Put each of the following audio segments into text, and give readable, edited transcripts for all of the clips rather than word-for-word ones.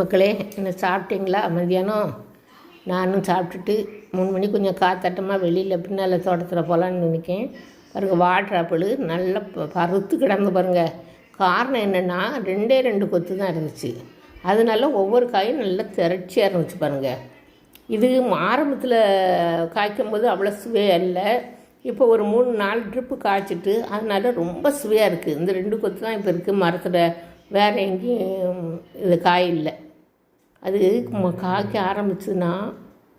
மக்களே, என்ன சாப்பிட்டீங்களா? மதியானம் நானும் சாப்பிட்டுட்டு 3 மணி கொஞ்சம் காத்தட்டமாக வெளியில் பின்னால் தோட்டத்தில் போகலான்னு நினைக்கேன். பாருங்கள், வாட்டர் ஆப்பிள் நல்லா பருத்து கிடந்து பாருங்கள். காரணம் என்னென்னா 2 கொத்து தான் இருந்துச்சு. அதனால ஒவ்வொரு காயும் நல்லா திரட்சியாக இருந்துச்சு பாருங்கள். இது ஆரம்பத்தில் காய்க்கும்போது அவ்வளோ சுவையாக இல்லை. இப்போ ஒரு 3-4 ட்ரிப்பு காய்ச்சிட்டு அதனால ரொம்ப சுவையாக இருக்குது. இந்த 2 கொத்து தான் இப்போ இருக்குது மரத்தில். வேறு எங்கேயும் இது காய் இல்லை. அது காய்க்க ஆரம்பிச்சுன்னா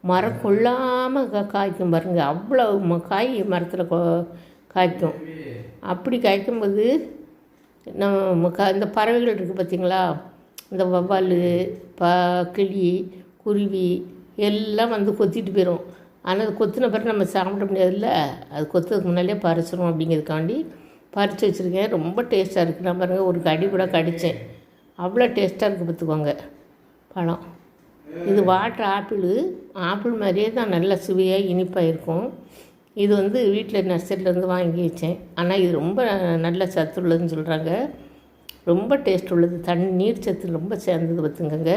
மரம் கொள்ளாமல் காய்க்கும் பாருங்கள். அவ்வளோ காய் மரத்தில் காய்க்கும். அப்படி காய்க்கும்போது நம்ம இந்த பறவைகள் இருக்குது பார்த்திங்களா, இந்த வவ்வால், கிளி, குருவி எல்லாம் வந்து கொத்திட்டு போயிடும். ஆனால் அது கொத்தின பிறகு நம்ம சாப்பிட முடியாதுல்ல, அது கொத்துறதுக்கு முன்னாலே பறிச்சிடும். அப்படிங்கிறதுக்காண்டி பறித்து வச்சுருக்கேன். ரொம்ப டேஸ்ட்டாக இருக்குது. நான் பாருங்கள் ஒரு கடி கூட கடித்தேன். அவ்வளோ டேஸ்ட்டாக இருக்குது பார்த்துக்கோங்க பழம். இது வாட்டர் ஆப்பிள் மாதிரியே தான் நல்ல சுவையாக இனிப்பாக இருக்கும். இது வந்து வீட்டில் நர்சரியிலேருந்து வாங்கி வச்சேன். ஆனால் இது ரொம்ப நல்ல சத்து உள்ளதுன்னு சொல்கிறாங்க. ரொம்ப டேஸ்ட் உள்ளது. நீர் சத்து ரொம்ப சேர்ந்தது பார்த்துங்கங்க.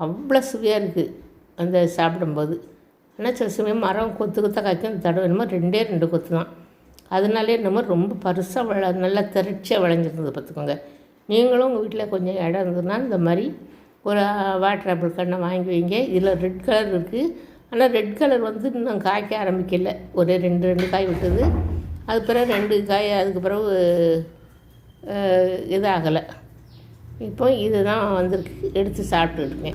அவ்வளோ சுவையாக இருக்குது அந்த சாப்பிடும்போது. ஆனால் சில சமயம் மரம் கொத்தாக காய்க்கும். தடவை என்னமோ 2 கொத்து தான். அதனாலே என்னமோ ரொம்ப பருசாக நல்லா திரட்சியாக விளைஞ்சிருந்தது பார்த்துக்கோங்க. நீங்களும் உங்கள் வீட்டில் கொஞ்சம் இடம் இருந்ததுன்னா இந்த மாதிரி ஒரு வாட்டர் ஆப்பிள் கண்ணை வாங்கி வைங்க. இதில் ரெட் கலர் இருக்குது. ஆனால் ரெட் கலர் வந்து இன்னும் காய்க்க ஆரம்பிக்கலை. ஒரு 2 காய் விட்டுது. அது பிறகு 2 காய் அதுக்கு பிறகு இதாகலை. இப்போ இது தான் வந்திருக்கு. எடுத்து சாப்பிட்டுருக்கேன்.